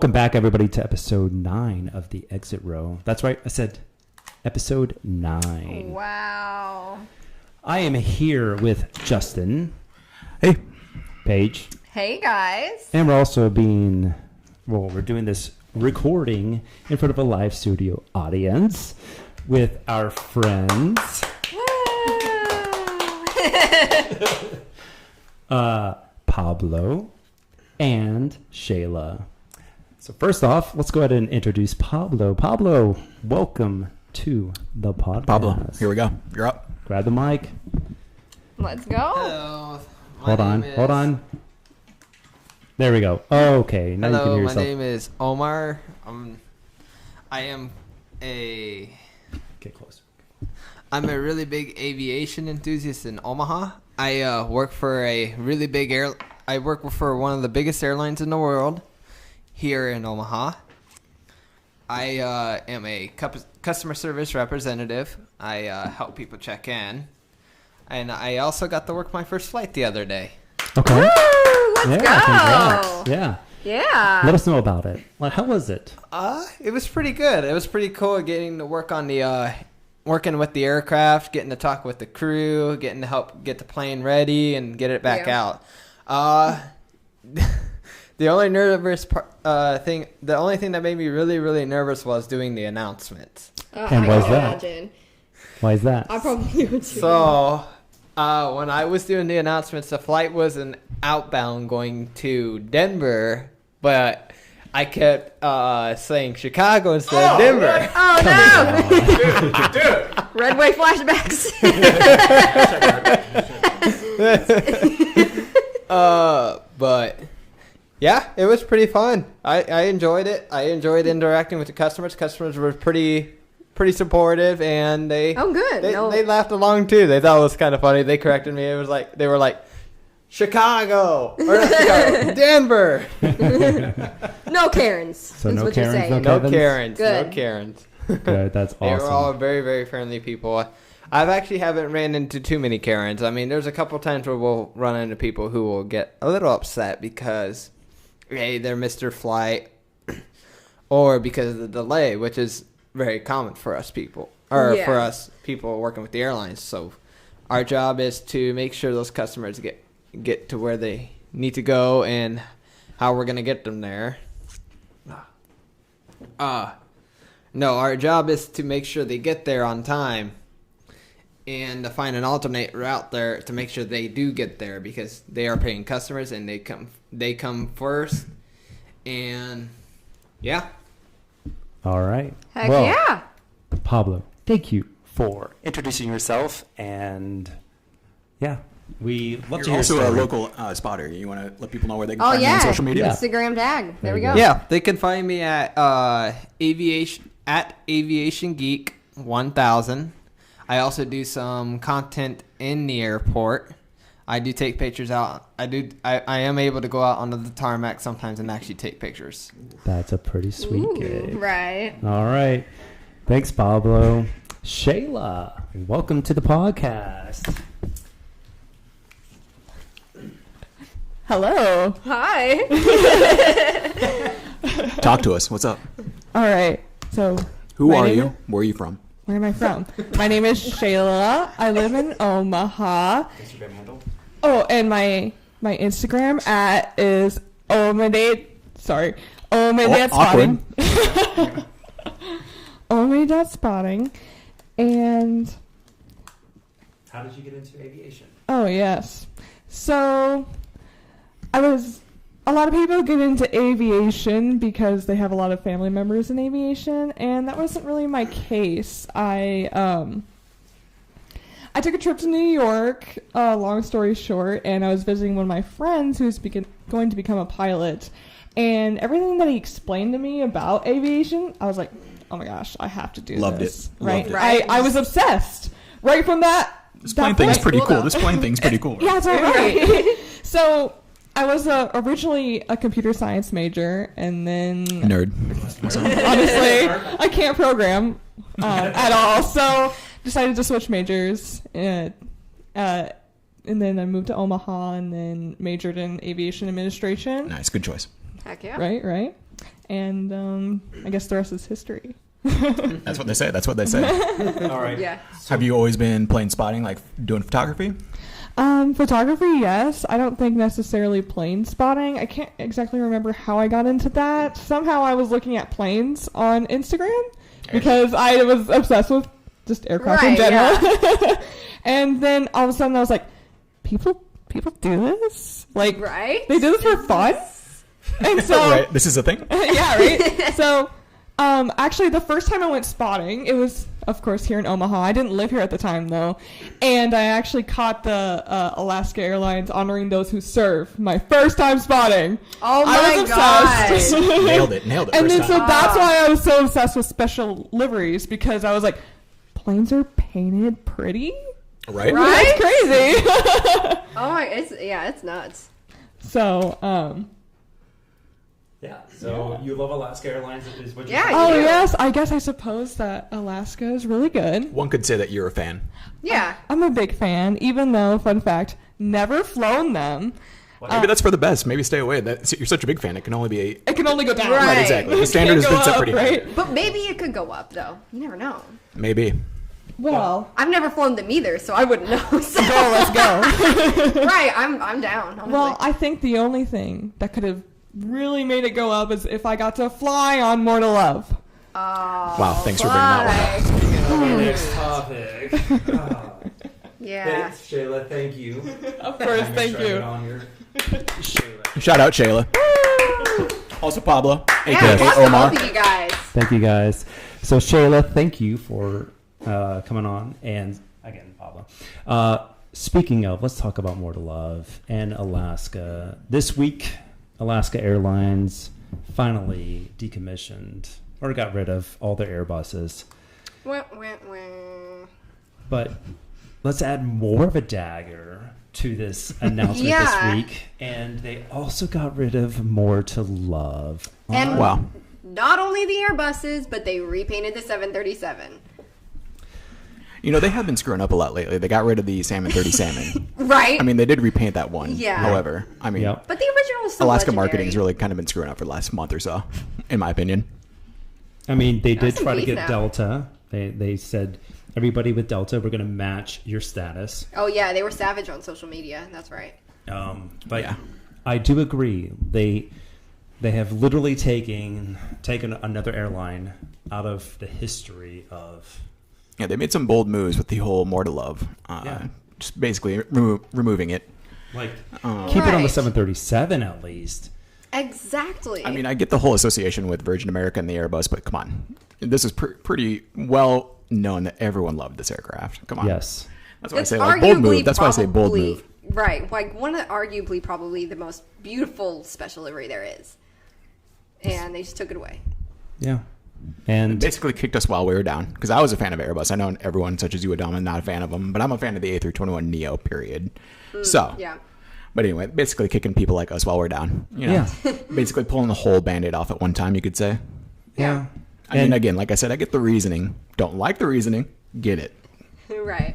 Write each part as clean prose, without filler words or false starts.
Welcome back, everybody, to episode 9 of the Exit Row. That's right, I said episode 9. Wow. I am here with Justin. Hey. Paige. Hey, guys. And we're also we're doing this recording in front of a live studio audience with our friends. Pablo and Shayla. So first off, let's go ahead and introduce Pablo. Pablo, welcome to the podcast. Pablo, here we go. You're up. Grab the mic. Let's go. Hello. Hold on. There we go. Okay, now you can hear yourself. My name is Omar. Get close. I'm a really big aviation enthusiast in Omaha. I work for a really big I work for one of the biggest airlines in the world here in Omaha. I am a customer service representative. I help people check in. And I also got to work my first flight the other day. Okay. Woo, let's go. Congrats. Yeah. Let us know about it. How was it? It was pretty good. It was pretty cool getting to work on the working with the aircraft, getting to talk with the crew, getting to help get the plane ready and get it back out. The only the only thing that made me really, really nervous was doing the announcements. And why is that? Why is that? I probably would too. So, when I was doing the announcements, the flight was an outbound going to Denver, but I kept saying Chicago instead of Denver. Oh, no. Dude. Red Wave flashbacks. But yeah, it was pretty fun. I enjoyed it. I enjoyed interacting with the customers. Customers were pretty supportive, and they they laughed along too. They thought it was kind of funny. They corrected me. It was like they were like, Chicago or not Chicago, Denver. No Karens. So no Karens, no Karens. Good. No Karens. Good. That's awesome. They were all very, very friendly people. I've actually haven't ran into too many Karens. I mean, there's a couple times where we'll run into people who will get a little upset because, hey, they're Mr. Flight, or because of the delay, which is very common for us people, or for us people working with the airlines. So our job is to make sure those customers get to where they need to go and how we're going to get them there. No, our job is to make sure they get there on time and to find an alternate route there to make sure they do get there, because they are paying customers and they come first. And yeah. All right. Heck yeah. Pablo, thank you for introducing yourself, and we love to hear. You're also your a story. local spotter. You want to let people know where they can find you on social media? Instagram tag. There we go. Yeah, they can find me at Aviation Geek 1000. I also do some content in the airport. I do take pictures out. I am able to go out onto the tarmac sometimes and actually take pictures. That's a pretty sweet gig. Right. All right. Thanks, Pablo. Shayla, welcome to the podcast. Hello. Hi. Talk to us. What's up? All right. So, Who are you? Where are you from? where am I from? My name is Shayla. I live in Omaha. Instagram handle? Oh, and my Instagram is Omade.spotting. Omade.spotting. And How did you get into aviation? oh yes. So a lot of people get into aviation because they have a lot of family members in aviation, and that wasn't really my case. I took a trip to New York, long story short, and I was visiting one of my friends who's going to become a pilot, and everything that he explained to me about aviation, I was like, oh my gosh, I have to do Loved this. it. Right? Loved it. I was obsessed. Right from that. This plane thing's pretty cool. This plane thing's pretty cool. Yeah, that's right. So I was originally a computer science major, and then Nerd. honestly, I can't program at all. So decided to switch majors, and then I moved to Omaha, and then majored in aviation administration. Nice. Good choice. Heck yeah. Right. and I guess the rest is history. That's what they say. That's what they say. All right. Yeah. Have you always been plane spotting, like doing photography? Photography, yes. I don't think necessarily plane spotting. I can't exactly remember how I got into that. Somehow I was looking at planes on Instagram because I was obsessed with just aircraft in general. Yeah. And then all of a sudden I was like, people do this? Like, right? They do this for fun? And so, right. This is a thing? Yeah, right? So, actually, the first time I went spotting, it was, of course, here in Omaha. I didn't live here at the time, though. And I actually caught the Alaska Airlines honoring those who serve. My first time spotting. Oh, I was obsessed. Nailed it. And then, so that's why I was so obsessed with special liveries, because I was like, planes are painted pretty? Right? That's crazy. Oh, it's nuts. So, Yeah. So you love Alaska Airlines, is what you're Yeah. saying? oh, do. yes. I guess I suppose that Alaska is really good. One could say that you're a fan. Yeah. I'm a big fan, even though, fun fact, never flown them. Maybe that's for the best. Maybe stay away. You're such a big fan. It can only be It can only go down. Right. exactly. The standard has been set pretty high. right? But maybe it could go up, though. You never know. Maybe. Well, I've never flown them either, so I wouldn't know. So. let's go. Right, I'm down. Honestly. Well, I think the only thing that could have really made it go up is if I got to fly on More to Love. Wow, thanks for bringing that one up. Speaking of our next topic. Yeah. Thanks, Shayla. Thank you. Of course, thank you. Shayla. Shout out Shayla. Also Pablo, Yeah, aka awesome Omar. both of you guys. Thank you, guys. So, Shayla, thank you for coming on. And again, Pablo. Speaking of, let's talk about More to Love and Alaska. This week, Alaska Airlines finally decommissioned or got rid of all their Airbuses. Wah, wah, wah. But let's add more of a dagger to this announcement Yeah. this week. And they also got rid of More to Love. And Wow. not only the Airbuses, but they repainted the 737. You know, they have been screwing up a lot lately. They got rid of the Salmon 30 Salmon. Right? I mean, they did repaint that one. Yeah. However, I mean, Yep. But the original was so Alaska legendary. marketing has really kind of been screwing up for the last month or so, in my opinion. I mean, they did Rest in try to peace get now. Delta. They said, everybody with Delta, we're going to match your status. Oh, yeah, they were savage on social media. That's right. But Yeah. I do agree. They have literally taken another airline out of the history of... Yeah, they made some bold moves with the whole More to Love. Yeah. Just basically removing it. Like, keep it on the Right. 737 at least. Exactly. I mean, I get the whole association with Virgin America and the Airbus, but come on. This is pretty well known that everyone loved this aircraft. Come on. Yes. That's why I it's say like bold arguably move. That's why I say bold probably- move. Right. Like, one of arguably probably the most beautiful special livery there is. And they just took it away. Yeah. And Basically kicked us while we were down. Because I was a fan of Airbus. I know everyone such as you, Adam, is not a fan of them. But I'm a fan of the A321neo, period. So, Yeah. but anyway, basically kicking people like us while we're down. You know? Yeah. Basically pulling the whole Band-Aid off at one time, you could say. Yeah. I mean, again, like I said, I get the reasoning. Don't like the reasoning. Get it. Right.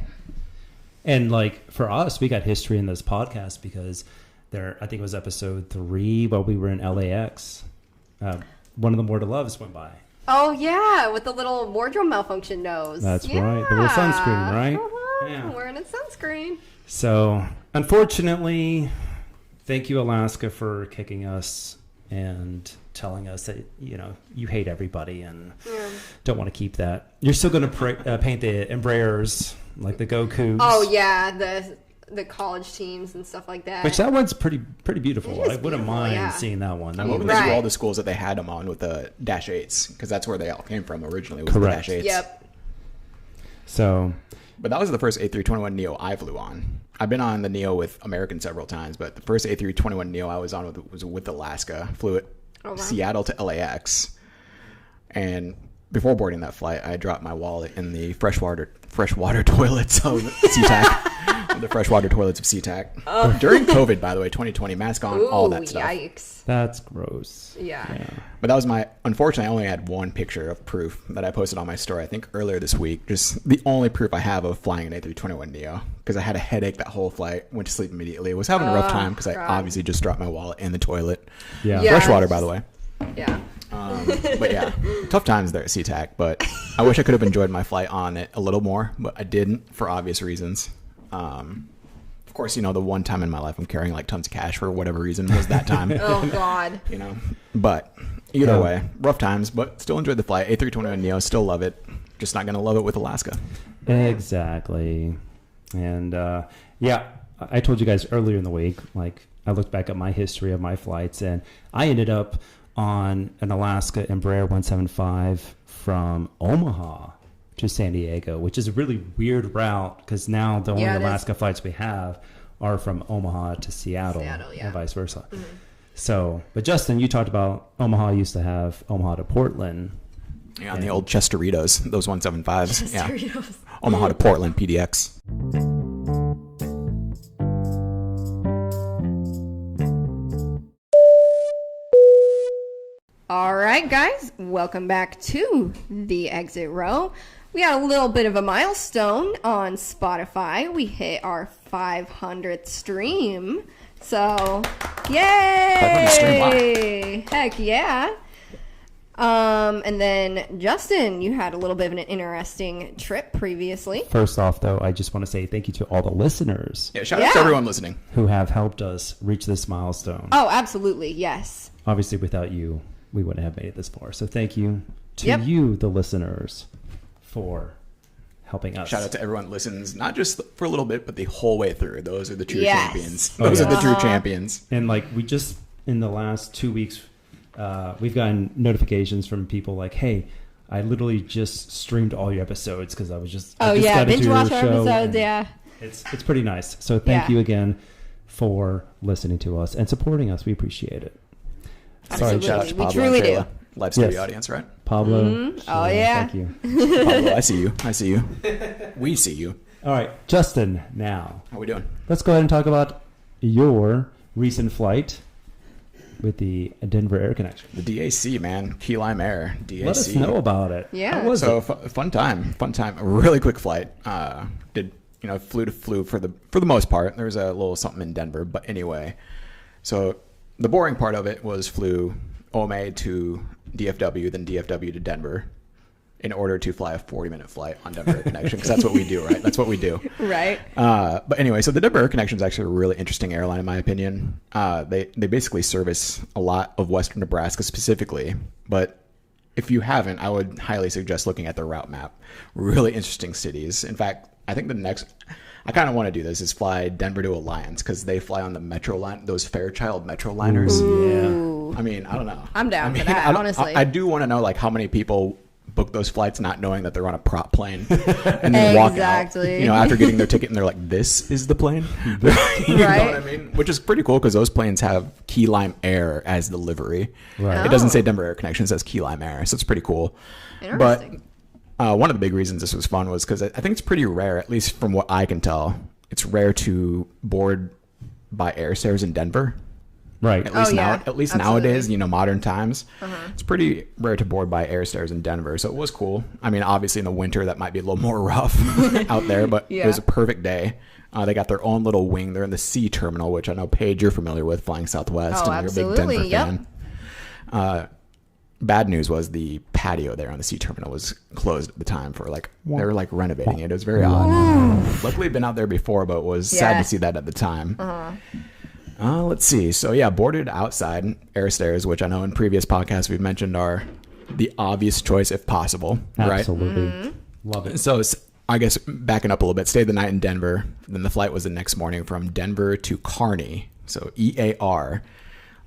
And like for us, we got history in this podcast because I think it was episode 3 while we were in LAX. One of the More to Loves went by. Oh, yeah, with the little wardrobe malfunction nose. That's yeah. right. The little sunscreen, right? Uh-huh. Yeah. Wearing a sunscreen. So, unfortunately, thank you, Alaska, for kicking us and telling us that, you hate everybody and don't want to keep that. You're still going to paint the Embraers, like the Go Cougs. Oh, yeah, the college teams and stuff like that. Which that one's pretty beautiful. It is I wouldn't beautiful, mind yeah. seeing that one. I'm hoping Right. these were all the schools that they had them on with the Dash 8s. Because that's where they all came from originally, was Correct. the Dash 8s. Yep. So, But that was the first A321neo I flew on. I've been on the Neo with American several times, but the first A321neo I was on was with Alaska. Flew it Oh, wow. Seattle to LAX. And before boarding that flight, I dropped my wallet in the freshwater toilets of SeaTac. The freshwater toilets of SeaTac. During COVID, by the way, 2020, mask on, all that stuff. Yikes. that's gross. Yeah. But that was unfortunately, I only had one picture of proof that I posted on my story, I think earlier this week. Just the only proof I have of flying an A321neo. Because I had a headache that whole flight, went to sleep immediately. Was having a rough time because I God. obviously just dropped my wallet in the toilet. Yeah. Yeah. Freshwater, by the way. Yeah. But yeah, tough times there at SeaTac. But I wish I could have enjoyed my flight on it a little more, but I didn't for obvious reasons. Of course, the one time in my life I'm carrying like tons of cash for whatever reason was that time. Oh God. But either way, rough times, but still enjoyed the flight. A321neo, still love it. Just not gonna love it with Alaska. Exactly. And I told you guys earlier in the week, like I looked back at my history of my flights, and I ended up on an Alaska Embraer 175 from Omaha to San Diego, which is a really weird route because now the only Alaska flights we have are from Omaha to Seattle and vice versa. Mm-hmm. So, but Justin, you talked about Omaha used to have Omaha to Portland. Yeah, on the old Chesteritos, those 175s. Chesteritos. Yeah. Omaha to Portland, PDX. All right, guys, welcome back to the Exit Row. We got a little bit of a milestone on Spotify. We hit our 500th stream. So, yay! 500th stream, wow. Heck yeah. And then, Justin, you had a little bit of an interesting trip previously. First off, though, I just want to say thank you to all the listeners. Yeah, shout out to everyone listening. Who have helped us reach this milestone. Oh, absolutely, yes. Obviously, without you, we wouldn't have made it this far. So thank you to you, the listeners, for helping us. Shout out to everyone who listens, not just for a little bit, but the whole way through. Those are the true champions. Those are the true champions. And like we just, in the last 2 weeks, we've gotten notifications from people like, hey, I literally just streamed all your episodes because I was just binge watch our episodes, It's pretty nice. So thank you again for listening to us and supporting us. We appreciate it. Absolutely. Shout out to Pablo we truly and Shayla, do. live studio audience, right? Pablo. Mm-hmm. Oh, yeah. Thank you. Pablo, I see you. I see you. We see you. All right, Justin, now. How we doing? Let's go ahead and talk about your recent flight with the Denver Air Connection. The DAC, man. Key Lime Air. DAC. Let us know about it. Yeah. How was it? Fun time. A really quick flight. Flew for the most part. There was a little something in Denver, but anyway. So the boring part of it was flew OMA to DFW, then DFW to Denver in order to fly a 40-minute flight on Denver Air Connection, because that's what we do, right? That's what we do. Right. But anyway, so the Denver Air Connection is actually a really interesting airline, in my opinion. They basically service a lot of western Nebraska specifically, but if you haven't, I would highly suggest looking at their route map. Really interesting cities. In fact, I think the next... I kind of want to do this is fly Denver to Alliance, because they fly on the Metro line, those Fairchild Metro liners. Ooh. Yeah. I mean, I don't know. I'm down for that, honestly. I do want to know, like, how many people book those flights not knowing that they're on a prop plane and then walk out, after getting their ticket, and they're like, this is the plane? You know what I mean? Which is pretty cool, because those planes have Key Lime Air as the livery. Right. It doesn't say Denver Air Connection, it says Key Lime Air, so it's pretty cool. Interesting. But one of the big reasons this was fun was because I think it's pretty rare, at least from what I can tell, it's rare to board by air stairs in Denver. Right. At least nowadays, modern times, it's pretty rare to board by air stairs in Denver. So it was cool. I mean, obviously in the winter that might be a little more rough out there, but it was a perfect day. They got their own little wing. They're in the C terminal, which I know Paige, you're familiar with, flying Southwest, and you're a big Denver fan. Bad news was the patio there on the C terminal was closed at the time for they were renovating it. It was very odd. Luckily, I've been out there before, but it was sad to see that at the time. Let's see. So yeah, boarded outside air stairs, which I know in previous podcasts we've mentioned are the obvious choice if possible. Absolutely. Right? Love it. So I guess backing up a little bit, stayed the night in Denver. Then the flight was the next morning from Denver to Kearney. So EAR.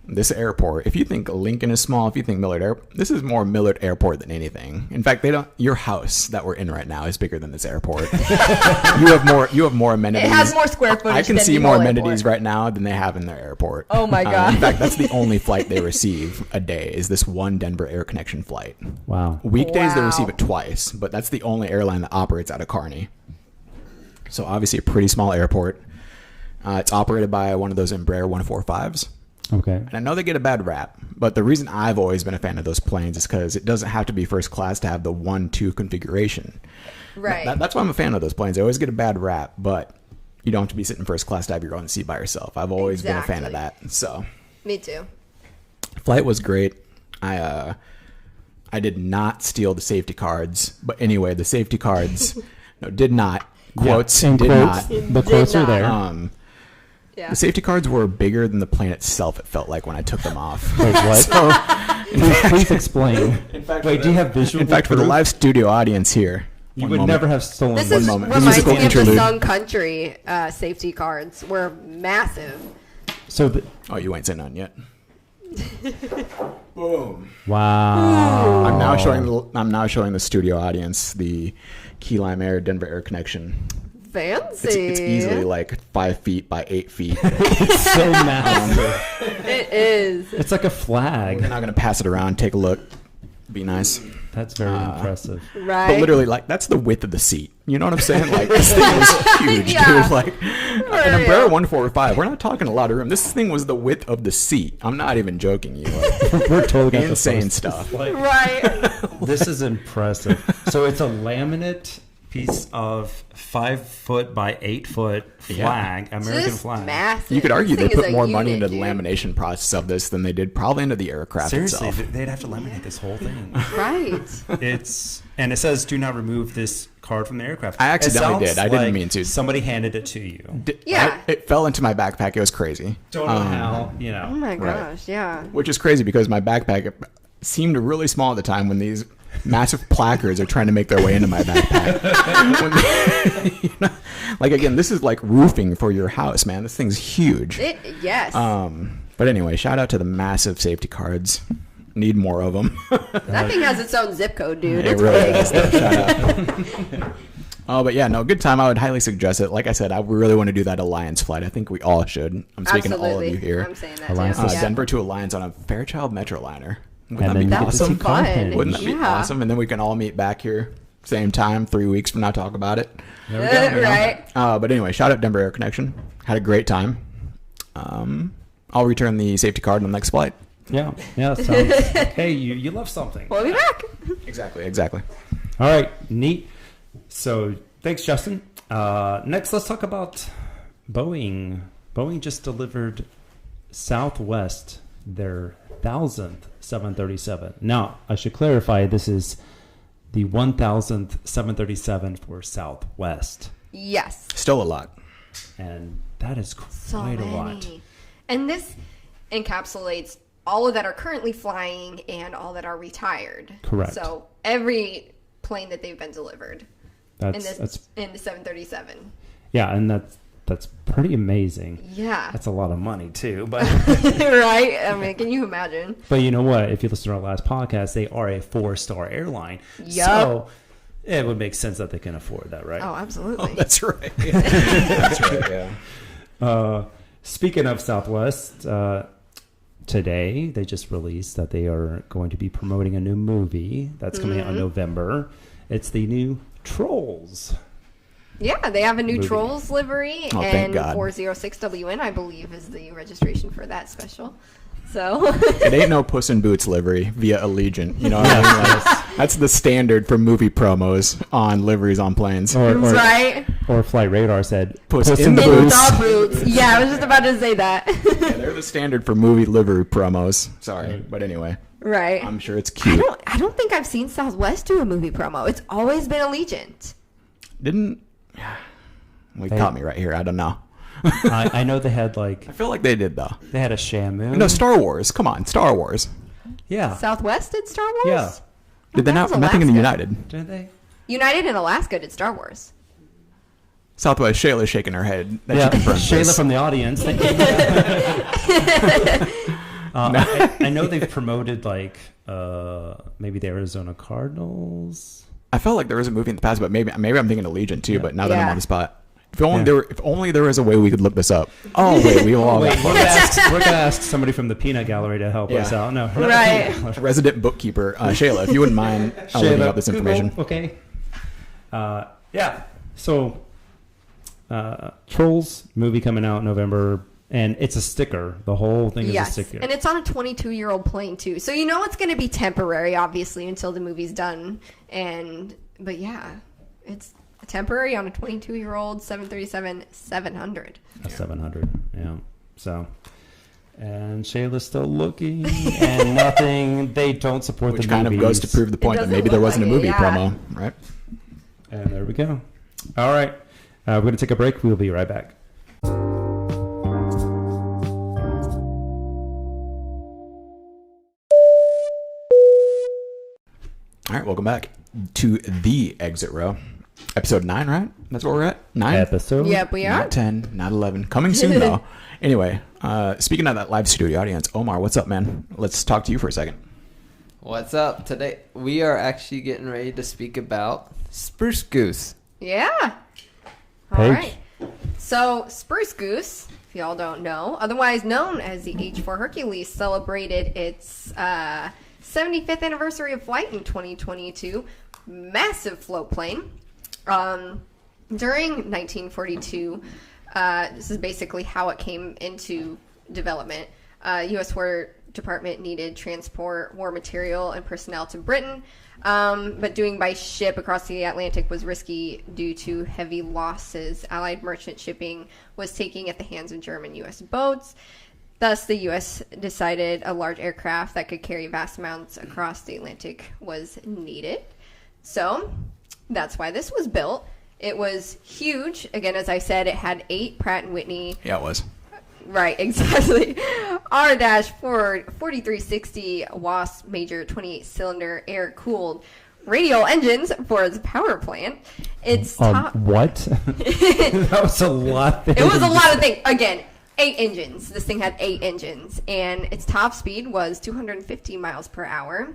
This airport, if you think Lincoln is small, if you think Millard Airport, this is more Millard Airport than anything. In fact, your house that we're in right now is bigger than this airport. You have more amenities. It has more square footage. I can see more amenities right now than they have in their airport. Oh my God. In fact, that's the only flight they receive a day is this one Denver Air Connection flight. Wow. Weekdays they receive it twice, but that's the only airline that operates out of Kearney. So obviously a pretty small airport. It's operated by one of those Embraer 145s. Okay. And I know they get a bad rap, but the reason I've always been a fan of those planes is because it doesn't have to be first class to have the 1-2 configuration. Right. That's why I'm a fan of those planes. They always get a bad rap, but you don't have to be sitting first class to have your own seat by yourself. I've always been a fan of that. So. Me too. Flight was great. I did not steal the safety cards, but anyway, the safety cards did not. Quotes in did quotes, not. the quotes are there. Yeah. The safety cards were bigger than the plane itself. It felt like when I took them off. Wait, what? So, Please explain. Wait, do you have visual? in fact, for the live studio audience here, you one would moment. never have stolen This one is moment. reminds Musical me of the interlude. Sun Country safety cards. Were massive. So, Oh, you ain't said none yet. Boom. wow. I'm now showing the studio audience the Key Lime Air Denver Air connection. Fancy. It's easily like 5 feet by 8 feet. It's so massive. It is. It's like a We're flag. not gonna pass it around. Take a look. Be nice. That's very impressive. Right. But literally, like, that's the width of the seat. You know what I'm saying? Like, this thing was huge, Yeah. dude. Like, an Umbrella 145. We're not talking a lot of room. This thing was the width of the seat. I'm not even joking you. Like, We're totally got the insane post. stuff. Like, Right. this is impressive. So it's a laminate piece of 5 foot by 8 foot flag, American Just flag. massive. You could argue This they thing put is a more money unit, into the dude. lamination process of this than they did probably into the aircraft Seriously, itself. they'd have to laminate this whole thing. Right. And it says, "Do not remove this card from the aircraft." I accidentally It sounds did. I didn't like mean to. Somebody handed it to you. Yeah. It fell into my backpack. It was crazy. Don't know how. You know. Oh my Right. gosh. Yeah. Which is crazy because my backpack seemed really small at the time when these massive placards are trying to make their way into my backpack. Like, again, this is like roofing for your house, man. This thing's huge. Yes. But anyway, shout out to the massive safety cards. Need more of them. That thing has its own zip code, dude. It It's really big. does. Shout out. Oh, but yeah, no, good time. I would highly suggest it. Like I said, I really want to do that Alliance flight. I think we all should. I'm speaking Absolutely. to all of you here. I'm saying that Alliance too. is- Yeah. Denver to Alliance on a Fairchild Metroliner. Wouldn't And that then be you That get was to see awesome? fun. Carthage. Wouldn't that be Yeah. awesome? And then we can all meet back here, same time, 3 weeks from now, talk about it. There we go. you know. Right. But anyway, shout out Denver Air Connection. Had a great time. I'll return the safety card on the next flight. Yeah. Yeah. Sounds. Hey, you love something. We'll be back. Exactly. All right. Neat. So thanks, Justin. Next, let's talk about Boeing. Boeing just delivered Southwest their 1,000th 737. Now, I should clarify, this is the 1,000th 737 for Southwest. Yes. Still a lot. And that is So quite a many. lot. And this encapsulates all of that are currently flying and all that are retired. Correct. So every plane that they've been delivered in That's the 737. yeah, and that's pretty amazing. Yeah. That's a lot of money too, but Right? I mean, can you imagine? but you know what? If you listen to our last podcast, they are a 4-star airline. Yup. So it would make sense that they can afford that, right? Oh, absolutely. That's right. That's right, yeah. Speaking of Southwest, today they just released that they are going to be promoting a new movie that's coming out in November. It's the new Trolls. Yeah, they have a new Movie. Trolls livery, Oh, thank and God. 406WN, I believe, is the registration for that special. So, It ain't no Puss in Boots livery via Allegiant. You know what I mean? Like, that's the standard for movie promos on liveries on planes. Or right? or Flight Radar said Puss in In the Boots. the boots. Yeah, I was just about to say that. Yeah, they're the standard for movie livery promos. Sorry, but anyway, Right. I'm sure it's cute. I don't think I've seen Southwest do a movie promo. It's always been Allegiant. Didn't we caught me right here? I don't know. I know they had I feel like they did though. they had a Shamu. No, Star Wars. Come on, Star Wars. Yeah. Southwest did Star Wars? Yeah. Did they that not? was Nothing in the Alaska. United. Did they? United and Alaska did Star Wars. Southwest. Shayla's shaking her head. That Yeah. she confirms Shayla this. from the audience. Thank you. I know they've promoted like maybe the Arizona Cardinals. I felt like there was a movie in the past, but maybe I'm thinking Allegiant too. Yeah. But now that I'm Yeah. on the spot, if only Yeah. if only there was a way we could look this up. Oh wait, we all Wait, we're gonna ask somebody from the Peanut Gallery to help us Yeah. out. No, Right. resident bookkeeper Shayla, if you wouldn't mind looking up this information. Google, okay. Yeah. So, Trolls movie coming out in November, and it's a sticker. The whole thing is a Yes. sticker. And it's on a 22-year-old plane, too. So you know it's going to be temporary, obviously, until the movie's done. But yeah, it's temporary on a 22-year-old 737-700. A 700. Yeah. So, And Shayla's still looking, and nothing. They don't support Which the kind of movies. goes to prove the point that doesn't maybe there look wasn't like a it, movie yeah. promo, right? And there we go. All right. We're going to take a break. We'll be right back. All right, welcome back to the Exit Row. Episode 9, right? That's where we're at? 9? Episode. Yep, we are. Not 10, not 11. Coming soon, though. Anyway, speaking of that live studio audience, Omar, what's up, man? Let's talk to you for a second. What's up? Today we are actually getting ready to speak about Spruce Goose. Yeah. All Paige? right. So, Spruce Goose, if y'all don't know, otherwise known as the H-4 Hercules, celebrated its 75th anniversary of flight in 2022. Massive float plane. During 1942, this is basically how it came into development. U.S. War Department needed transport war material and personnel to Britain, but doing by ship across the Atlantic was risky due to heavy losses Allied merchant shipping was taking at the hands of German U.S. boats. Thus, the U.S. decided a large aircraft that could carry vast amounts across the Atlantic was needed. So, that's why this was built. It was huge. Again, as I said, it had 8 Pratt & Whitney. Yeah, it was. Right, exactly. R-4360 WASP major 28-cylinder air-cooled radial engines for its power plant. Its top... What? That was a lot. It was a lot of things. Again, 8 engines. This thing had 8 engines. And its top speed was 250 miles per hour.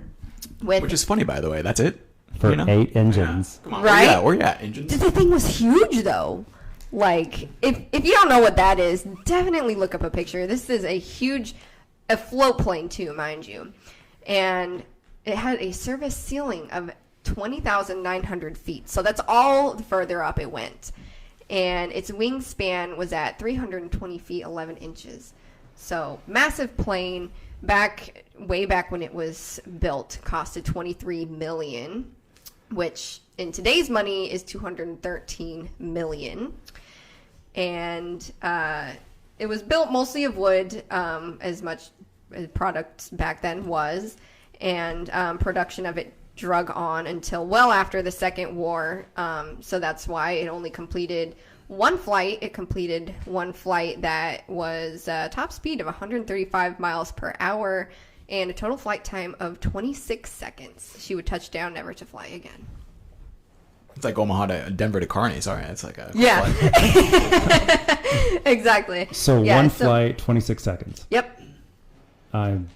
Which is funny, by the way. That's it? For 8 engines. Yeah. Come on. Right? Where you at, engines? The thing was huge, though. Like, if you don't know what that is, definitely look up a picture. This is a float plane, too, mind you. And it had a service ceiling of 20,900 feet. So that's all the further up it went. And its wingspan was at 320 feet, 11 inches. So, massive plane. Way back when it was built, costed $23 million, which in today's money is $213 million. And it was built mostly of wood, as much as product back then was. And production of it drug on until well after the Second War. So that's why it only completed one flight. It completed one flight that was top speed of 135 miles per hour and a total flight time of 26 seconds. She would touch down, never to fly again. It's like Omaha to Denver to Kearney. Sorry, it's like a Yeah. flight. Exactly. So Yeah, one flight, 26 seconds. Yep. I'm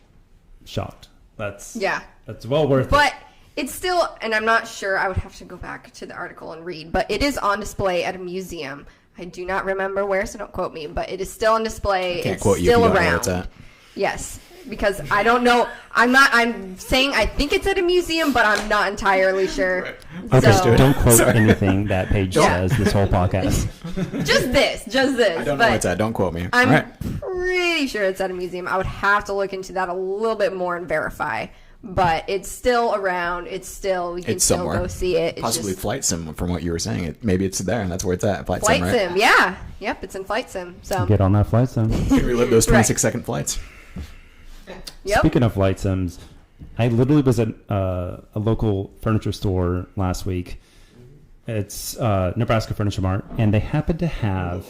shocked. That's well worth it. But it's still, and I'm not sure, I would have to go back to the article and read, but it is on display at a museum. I do not remember where, so don't quote me, but it is still on display. I can't it's quote you if still you don't know where around. it's at. Yes, because I don't know. I'm saying I think it's at a museum, but I'm not entirely sure. Right. Okay, So, don't quote anything that Paige says this whole podcast. just this. I don't know but where it's at. Don't quote me. I'm All right. pretty sure it's at a museum. I would have to look into that a little bit more and verify. But it's still around. You can It's still somewhere. go see it. It's Possibly just Flight Sim, from what you were saying. Maybe it's there, and that's where it's at. Flight Flight Sim, right? Sim. Yeah. Yep, it's in Flight Sim. So, Get on that flight sim. You can relive those Right. 26-second flights. yep. Speaking of flight sims, I literally was at a local furniture store last week. It's Nebraska Furniture Mart, and they happened to have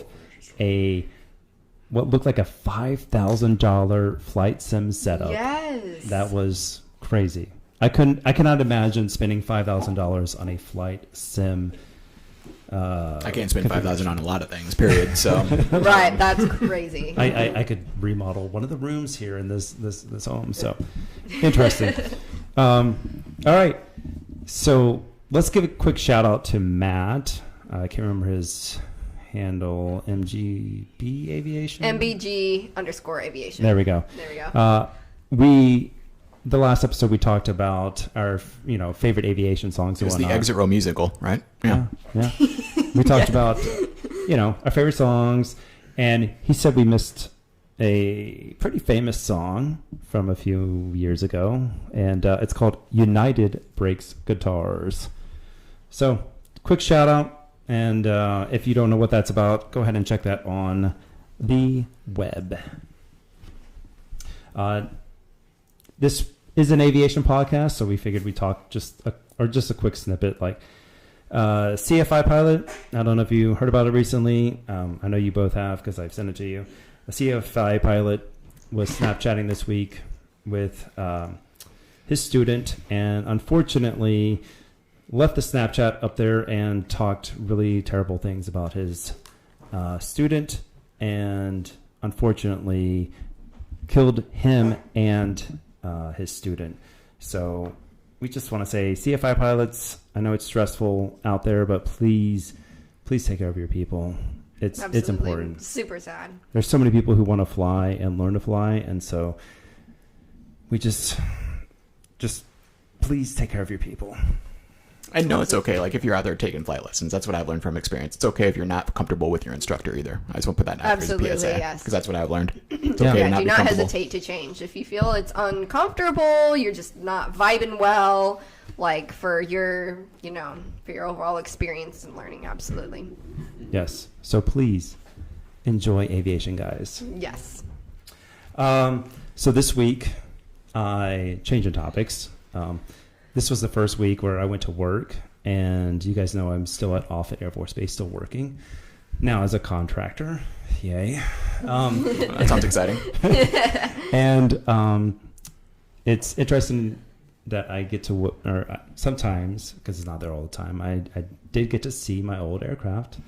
what looked like a $5,000 flight sim setup. Yes. That was crazy. I cannot imagine spending $5,000 on a flight sim. I can't spend $5,000 on a lot of things, period. So Right, that's crazy. I could remodel one of the rooms here in this home. So interesting. All right. So let's give a quick shout out to Matt. I can't remember his handle. MGB Aviation. MBG_aviation. There we go. The last episode we talked about our favorite aviation songs. it was and the whatnot. Exit Row musical, right? Yeah. We talked about, our favorite songs, and he said we missed a pretty famous song from a few years ago, and it's called United Breaks Guitars. So, quick shout out, and if you don't know what that's about, go ahead and check that on the web. This is an aviation podcast, so we figured we'd talk just a quick snippet. Like CFI pilot, I don't know if you heard about it recently. I know you both have because I've sent it to you. A CFI pilot was Snapchatting this week with his student, and unfortunately left the Snapchat up there and talked really terrible things about his student, and unfortunately killed him and his student. So we just want to say, CFI pilots, I know it's stressful out there, but please take care of your people. It's important. Super sad. There's so many people who want to fly and learn to fly, and so we just please take care of your people. I know it's okay. Like if you're out there taking flight lessons, that's what I've learned from experience. It's okay if you're not comfortable with your instructor either. I just want to put that out as a PSA, yes. because that's what I've learned. It's okay to not do be not comfortable. hesitate to change if you feel it's uncomfortable. You're just not vibing well, like for your overall experience and learning. Absolutely. Yes. So please enjoy aviation, guys. Yes. So this week, I changing topics. This was the first week where I went to work, and you guys know I'm still at Offutt Air Force Base, still working. Now as a contractor, yay. That sounds exciting. And it's interesting that I get to, sometimes, because it's not there all the time, I did get to see my old aircraft,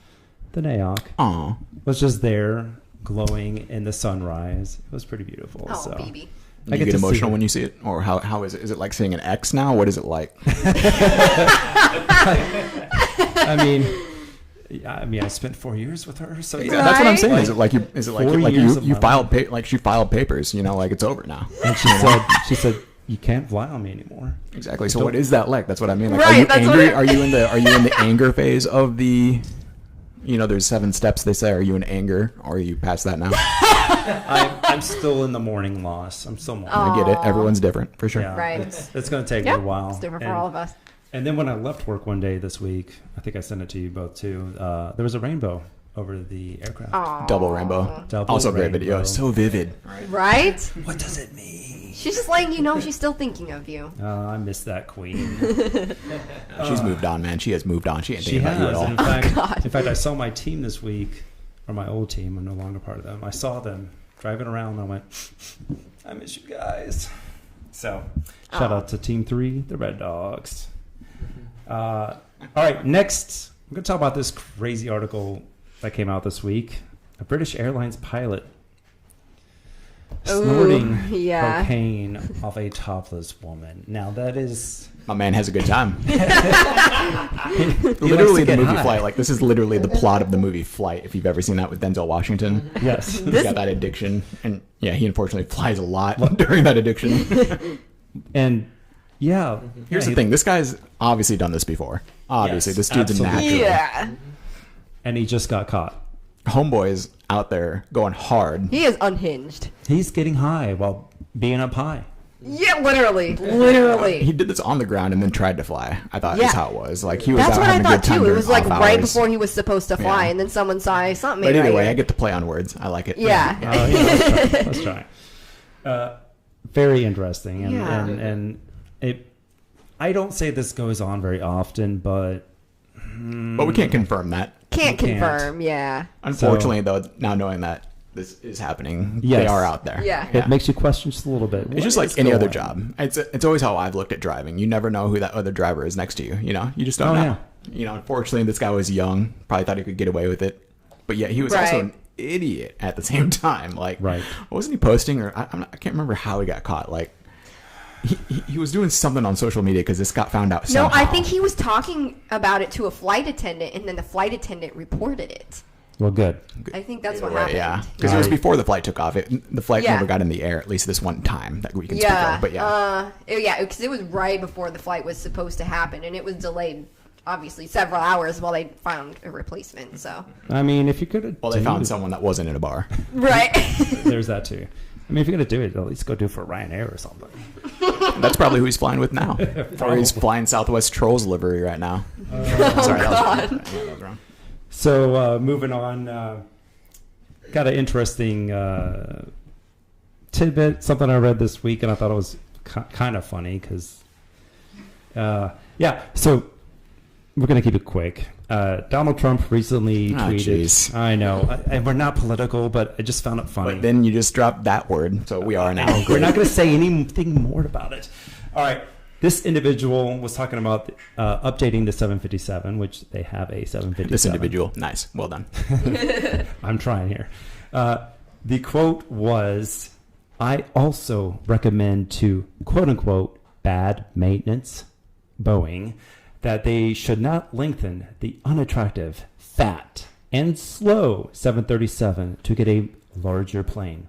the NAOC. Aw. Was just there, glowing in the sunrise. It was pretty beautiful. Oh, so. baby. You get emotional when you see it? Or how is it? Is it like seeing an ex now? What is it like? I mean, I spent 4 years with her, so Yeah, that's what I'm saying. Like, is it like you filed she filed papers? Like it's over now. And she said, you can't fly on me anymore. Exactly. So what is that like? That's what I mean. Like, Right, are you that's angry? what Are you in the anger phase of the? There's 7 steps they say. Are you in anger, or are you past that now? I'm still in the mourning loss. I'm still mourning. I get it. Everyone's different for sure. Yeah, Right. It's going to take Yeah, a while. it's different for all of us. And then when I left work one day this week, I think I sent it to you both too. There was a rainbow over the aircraft. Aw. Double rainbow. Double Also great rainbow. video. So vivid. Right? What does it mean? She's just letting you know she's still thinking of you. I miss that queen. She's moved on, man. She has moved on. She ain't She thinking about you at has. all. In fact, I saw my team this week, or my old team. I'm no longer part of them. I saw them driving around. And I went, I miss you guys. So, shout out to Team 3, the Red Dogs. All right, next, we're going to talk about this crazy article that came out this week. A British Airlines pilot snorting cocaine off a topless woman. Now, that is... My man has a good time. He Literally likes to the get movie high. Flight. Like this is literally the plot of the movie Flight. If you've ever seen that with Denzel Washington, Yes. he's got that addiction, and yeah, he unfortunately flies a lot during that addiction. And, yeah. Here's the thing: this guy's obviously done this before. Obviously, Yes, this dude's absolutely. a natural. Yeah. And he just got caught. Homeboy's out there going hard. He is unhinged. He's getting high while being up high. Yeah, literally. Literally. He did this on the ground and then tried to fly. I thought Yeah. is how it was. Like he was That's out what I having a thought good time too. It during was like off right hours. before he was supposed to fly, Yeah. and then someone saw something. But made either way, right I get to play on words. I like it. Yeah. Let's try. Very interesting, and Yeah. and it. I don't say this goes on very often, but But we can't confirm that. Can't You can't. confirm. Yeah. Unfortunately, though, now knowing that this is happening, Yes. they are out there. Yeah. it makes you question just a little bit. It's What just like is any going other on? job. It's always how I've looked at driving. You never know who that other driver is next to you. You just don't Oh, know. Unfortunately, this guy was young. Probably thought he could get away with it, but yeah, he was also Right. an idiot at the same time. Like, Right. wasn't he posting or I can't remember how he got caught. Like, he was doing something on social media because this got found out. No, Somehow. I think he was talking about it to a flight attendant, and then the flight attendant reported it. Well, good. I think that's Either what way, happened. yeah, because it was Right. before the flight took off. The flight Yeah. never got in the air, at least this one time that we can speak Yeah. of. But yeah, Because it was right before the flight was supposed to happen, and it was delayed, obviously, several hours while they found a replacement. So. I mean, if you could, well, they found someone that wasn't in a bar. Right. There's that too. I mean, if you're gonna do it, at least go do it for Ryanair or something. That's probably who he's flying with now. Or he's flying Southwest Trolls Livery right now. Sorry, that was wrong. Yeah, that was wrong. So moving on, got an interesting tidbit, something I read this week, and I thought it was kind of funny because, so we're going to keep it quick. Donald Trump recently tweeted. Geez. I know. And we're not political, but I just found it funny. But then you just dropped that word, so we are now. We're not going to say anything more about it. All right. This individual was talking about updating the 757, which they have a 757. This individual. Nice. Well done. I'm trying here. The quote was, I also recommend to, quote unquote, bad maintenance Boeing that they should not lengthen the unattractive, fat, and slow 737 to get a larger plane.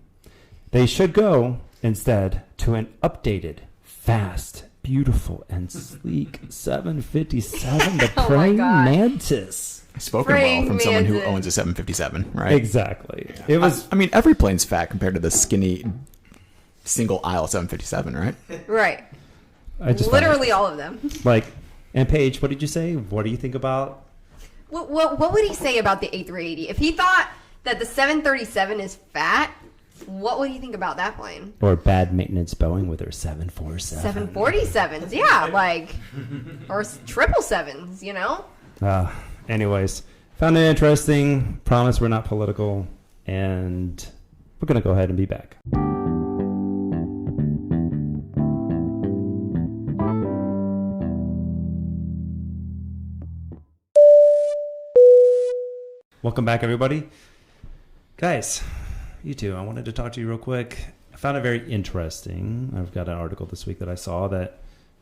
They should go, instead, to an updated, fast, beautiful, and sleek 757, the Oh my praying God. mantis. Spoken well from someone who owns a 757, right? Exactly. It was. I mean, every plane's fat compared to the skinny single aisle 757, right? Right. I just Literally all of them. like. And Paige, what did you say? What do you think about? What would he say about the A380? If he thought that the 737 is fat, what would he think about that plane? Or bad maintenance Boeing with their 747. 747s, yeah, like, or 777s, you know? Anyways, found it interesting. Promise we're not political. And we're going to go ahead and be back. Welcome back, everybody. Guys, you two, I wanted to talk to you real quick. I found it very interesting. I've got an article this week that I saw that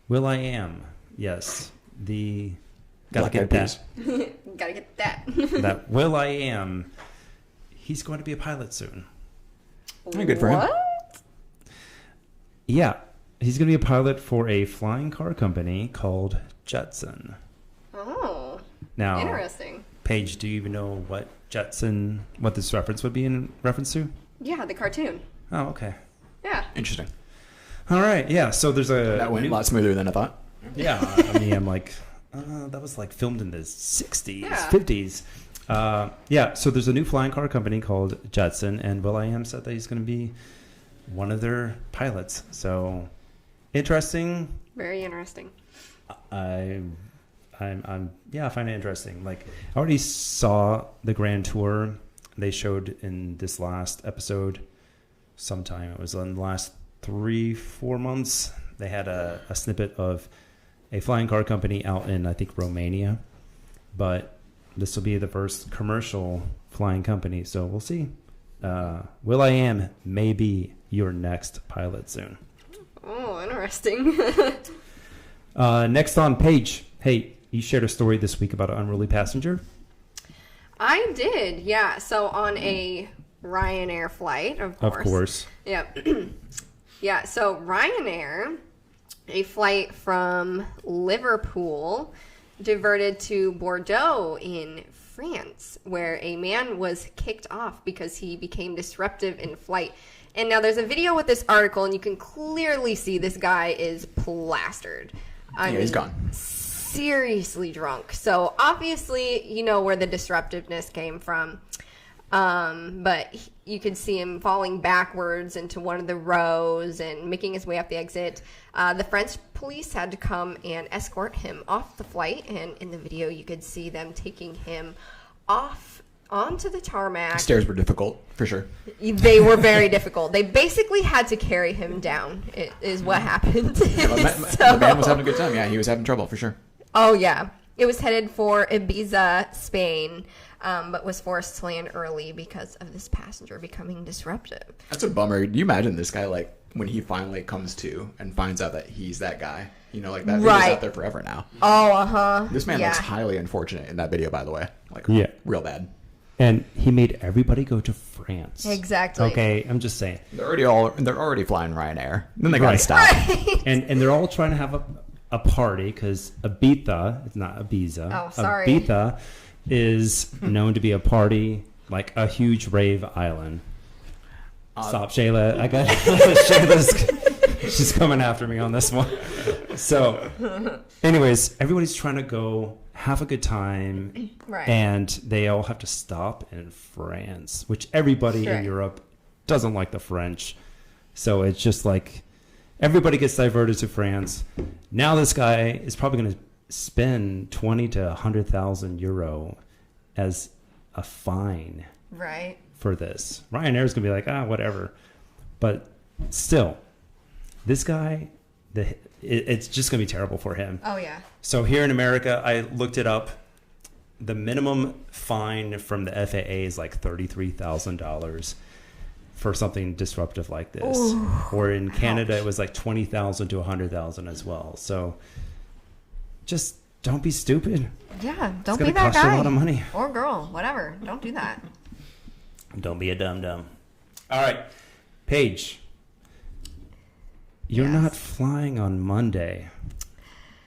Will.I.Am, yes, the... Gotta Black get Eyed that. Peas. Gotta get that. That Will.I.Am, he's going to be a pilot soon. Yeah, good for him. What? Yeah, he's going to be a pilot for a flying car company called Jetson. Oh, Now, interesting. Paige, do you even know what Jetson, what this reference would be in reference to? Yeah, the cartoon. Oh, okay. Yeah. Interesting. All right, yeah, so there's a... That went a lot smoother than I thought. Yeah, I mean, I'm like, that was like filmed in the 60s, Yeah. 50s. Yeah, so there's a new flying car company called Jetson, and Will.I.Am said that he's going to be one of their pilots. So, interesting. Very interesting. I find it interesting. Like, I already saw the grand tour they showed in this last episode sometime. It was in the last 3-4 months. They had a snippet of a flying car company out in, I think, Romania. But this will be the first commercial flying company, so we'll see. Will.I.Am may be your next pilot soon. Oh, interesting. Next on Paige. Hey, you shared a story this week about an unruly passenger. I did, yeah. So on a Ryanair flight, of course. Of course. Yep. Yeah, so Ryanair, a flight from Liverpool, diverted to Bordeaux in France, where a man was kicked off because he became disruptive in flight. And now there's a video with this article, and you can clearly see this guy is plastered. I mean, He's gone. seriously drunk. So obviously, you know where the disruptiveness came from. But you could see him falling backwards into one of the rows and making his way up the exit. The French police had to come and escort him off the flight. And in the video, you could see them taking him off onto the tarmac. Stairs were difficult, for sure. They were very difficult. They basically had to carry him down, is what happened. The man was having a good time. Yeah, he was having trouble, for sure. Oh, yeah. It was headed for Ibiza, Spain, but was forced to land early because of this passenger becoming disruptive. That's a bummer. Do you imagine this guy, like, when he finally comes to and finds out that he's that guy? You know, like, that video's Right. out there forever now. Oh, uh-huh. This man yeah. looks highly unfortunate in that video, by the way. Like, Yeah. real bad. And he made everybody go to France. Exactly. Okay, I'm just saying. They're already flying Ryanair. Then they gotta Right. stop. Right. And they're all trying to have a party because Ibiza, it's not Ibiza. Oh, sorry. Ibiza is known to be a party, like a huge rave island. Stop, Shayla. I got Shayla's. She's coming after me on this one. So, anyways, everybody's trying to go have a good time, Right. and they all have to stop in France, which everybody Sure. in Europe doesn't like the French. So it's just like everybody gets diverted to France. Now this guy is probably going to spend 20 to 100,000 euro as a fine Right. for this. Ryanair's going to be like, whatever. But still, this guy, it's just going to be terrible for him. Oh, yeah. So here in America, I looked it up. The minimum fine from the FAA is like $33,000 for something disruptive like this. Ooh, or in Canada, it was like 20,000 to 100,000 as well. So just don't be stupid. Yeah, don't It's be gonna that cost guy. you a lot of money. Or girl, whatever. Don't do that. Don't be a dum-dum. All right, Paige, you're Yes. not flying on Monday.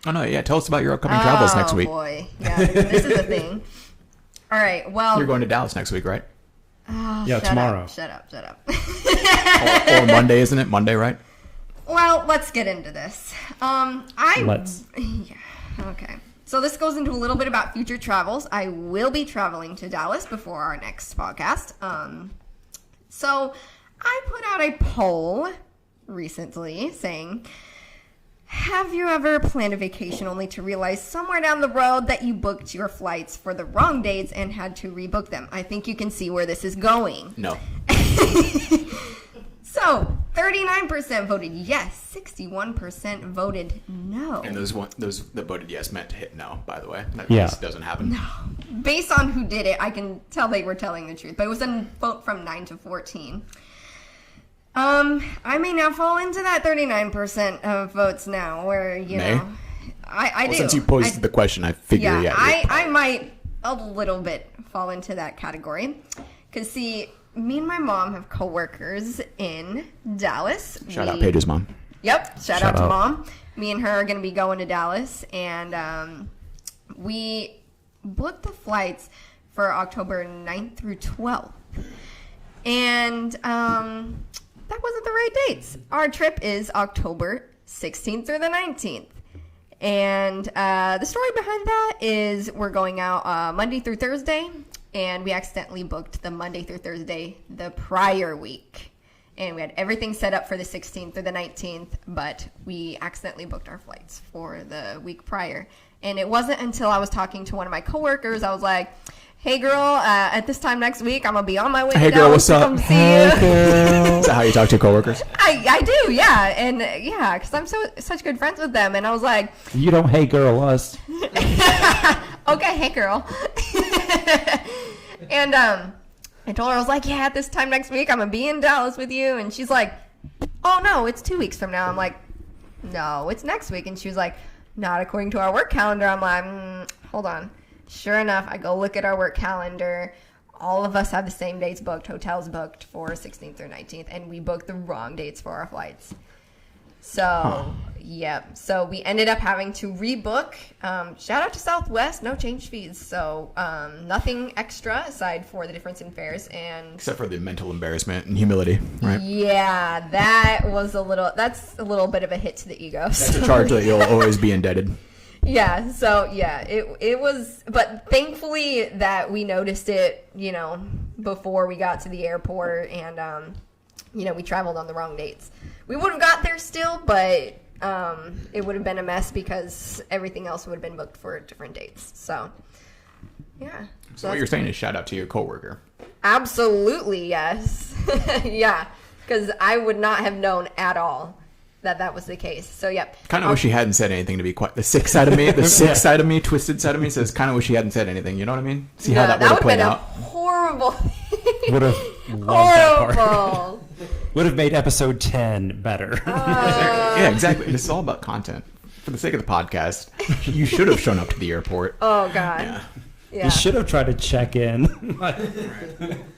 Oh no, yeah. Tell us about your upcoming travels next week. Oh, boy. Yeah, this is a thing. All right, well. You're going to Dallas next week, right? Oh, Yeah, shut tomorrow. Up, shut up. Or Monday, isn't it? Monday, right? Well, let's get into this. Let's. Yeah, okay. So this goes into a little bit about future travels. I will be traveling to Dallas before our next podcast. So I put out a poll recently saying, have you ever planned a vacation only to realize somewhere down the road that you booked your flights for the wrong dates and had to rebook them? I think you can see where this is going. No. So, 39% voted yes, 61% voted no. And those that voted yes meant to hit no. By the way, that Yeah. just doesn't happen. Based on who did it, I can tell they were telling the truth. But it was a vote from 9 to 14. I may now fall into that 39% of votes now, where, you May? know, I do. Since you posed the question, I figure Yeah, yeah. I might a little bit fall into that category. Because, see, me and my mom have coworkers in Dallas. Shout out Paige's mom. Yep. Shout Shout out to out. Mom. Me and her are going to be going to Dallas. And we booked the flights for October 9th through 12th. And that wasn't the right dates. Our trip is October 16th through the 19th. And the story behind that is we're going out Monday through Thursday. And we accidentally booked the Monday through Thursday the prior week. And we had everything set up for the 16th or the 19th, but we accidentally booked our flights for the week prior. And it wasn't until I was talking to one of my coworkers, I was like, hey girl, at this time next week, I'm going to be on my way Hey to girl, Dallas what's to up? come see you. Is that how you talk to your coworkers? I do, yeah. And yeah, because I'm such good friends with them. And I was like, You don't hey girl us. okay, hey girl. And I told her, I was like, yeah, at this time next week, I'm going to be in Dallas with you. And she's like, oh, no, it's 2 weeks from now. I'm like, no, it's next week. And she was like, not according to our work calendar. I'm like, hold on. Sure enough, I go look at our work calendar. All of us have the same dates booked, hotels booked for 16th or 19th. And we booked the wrong dates for our flights. So, yep. So we ended up having to rebook. Shout out to Southwest, no change fees. So nothing extra aside for the difference in fares. And Except for the mental embarrassment and humility, right? yeah, that's a little bit of a hit to the ego. That's a charge that you'll always be indebted. Yeah, so yeah, it was, but thankfully that we noticed it, you know, before we got to the airport and, you know, we traveled on the wrong dates. We would have got there still, but it would have been a mess because everything else would have been booked for different dates. So, yeah. So what you're saying is shout out to your coworker. Absolutely, yes. Yeah, because I would not have known at all that was the case. So, yep. Kind of wish she hadn't said anything, to be quite the sick side of me, twisted side of me says kind of wish she hadn't said anything. You know what I mean? See how that would have played been out. a horrible. Would have loved that part. Horrible. Would have made episode 10 better. Yeah, exactly. This is all about content. For the sake of the podcast, you should have shown up to the airport. Oh God. Yeah. Yeah. You should have tried to check in.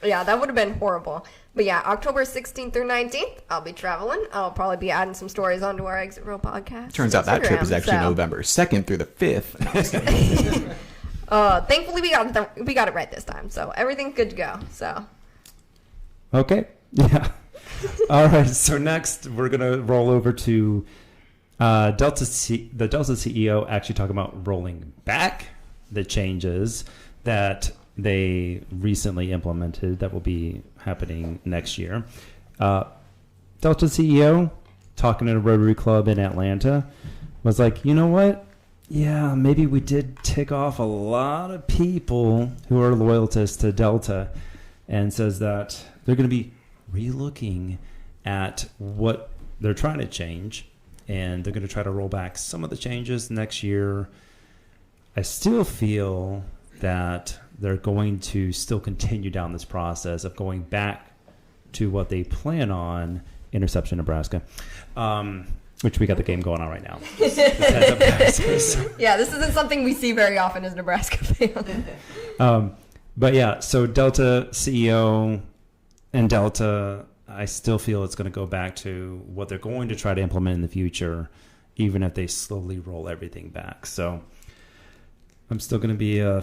Yeah, that would have been horrible. But yeah, October 16th through 19th, I'll be traveling. I'll probably be adding some stories onto our Exit Row podcast. Turns out that trip is Instagram, actually so. November 2nd through the 5th. No, I'm just kidding. Thankfully, we got it right this time, so everything's good to go. So Okay. Yeah. All right. So next, we're gonna roll over to the Delta CEO actually talking about rolling back the changes that they recently implemented that will be happening next year. Delta CEO, talking at a Rotary Club in Atlanta, was like, you know what? Yeah, maybe we did tick off a lot of people who are loyalists to Delta, and says that they're going to be relooking at what they're trying to change, and they're going to try to roll back some of the changes next year. I still feel that they're going to still continue down this process of going back to what they plan on, Interception, Nebraska, which we got the game going on right now. Yeah, this isn't something we see very often as Nebraska fans. But yeah, so Delta CEO and Delta, I still feel it's going to go back to what they're going to try to implement in the future, even if they slowly roll everything back. So I'm still going to be a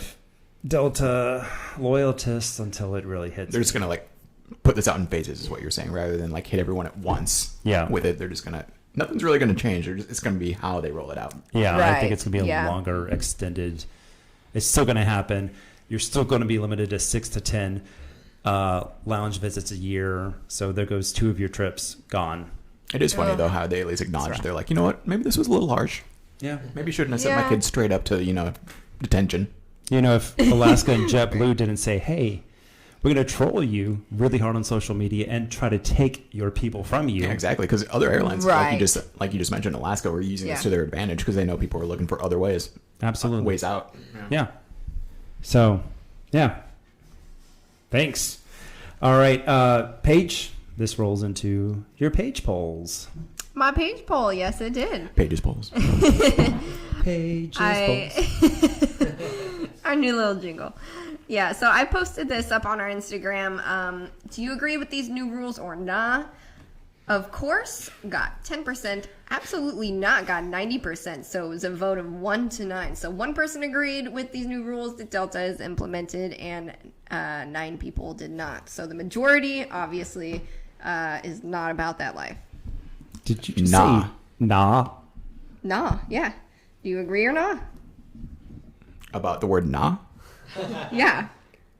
Delta loyalist until it really hits. They're just gonna like put this out in phases, is what you're saying, rather than like hit everyone at once. Yeah. With it, they're just gonna. Nothing's really gonna change. It's gonna be how they roll it out. Yeah, I Right, think it's going to be a yeah. longer, extended. It's still going to happen. You're still going to be limited to 6 to 10 lounge visits a year. So there goes 2 of your trips gone. It is funny though how they at least acknowledge they're like, you know what, maybe this was a little harsh. Yeah. Maybe shouldn't have sent Yeah. my kids straight up to detention. You know, if Alaska and JetBlue didn't say, hey, we're going to troll you really hard on social media and try to take your people from you. Yeah, exactly. Because other airlines, Right. like you just mentioned, Alaska, were using Yeah. this to their advantage because they know people are looking for other ways. Absolutely. Ways out. Yeah. So, yeah. Thanks. All right. Paige, this rolls into your Paige polls. My page poll, yes, it did. Pages polls. Page's polls. Our new little jingle. Yeah, so I posted this up on our Instagram. Do you agree with these new rules or nah? Of course, got 10%. Absolutely not, got 90%. So it was a vote of 1 to 9. So one person agreed with these new rules that Delta has implemented, and 9 people did not. So the majority, obviously, is not about that life. Did you just Nah. say nah? Nah, yeah. Do you agree or not? About the word nah? Yeah.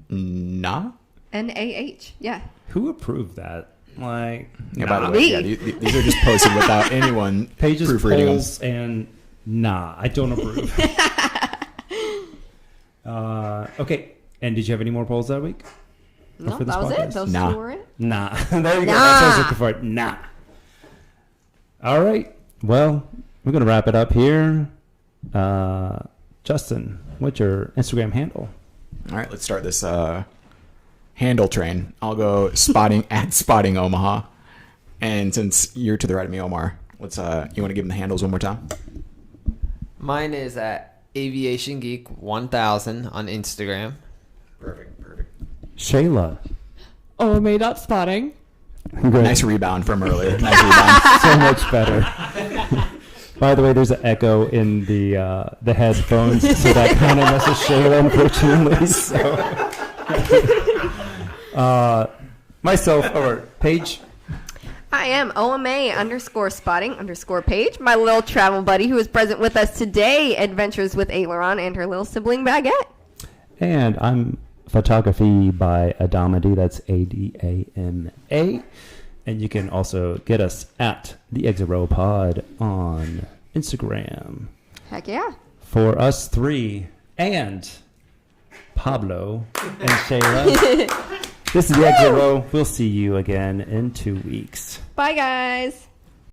Nah? NAH. Yeah. Who approved that? Like, Yeah, by the nah. way, Me. yeah, these are just posted without anyone Page's proofreading them. polls and nah, I don't approve. Okay, and did you have any more polls that week? Or No, for this that was it. podcast? Those Nah. 2 were it. Nah. There you go. That's what I was Nah. looking for. Nah. All right. Well, we're going to wrap it up here. Justin, what's your Instagram handle? All right, let's start this handle train. I'll go spotting at Spotting Omaha. And since you're to the right of me, Omar, let's you want to give them the handles one more time? Mine is at Aviation Geek 1000 on Instagram. Perfect. Shayla. OMA.spotting. Great. Nice rebound from earlier. Nice rebound. So much better. By the way, there's an echo in the headphones, so that kind of messes Shayla, unfortunately. So, myself, or Paige. I am OMA_spotting_Paige, my little travel buddy who is present with us today, adventures with Aileron and her little sibling Baguette. And I'm photography by Adamadi. That's ADAMA. And you can also get us at the Exit Row Pod on Instagram. Heck yeah. For us 3 and Pablo and Shayla, this is the Exit Row. We'll see you again in 2 weeks. Bye, guys.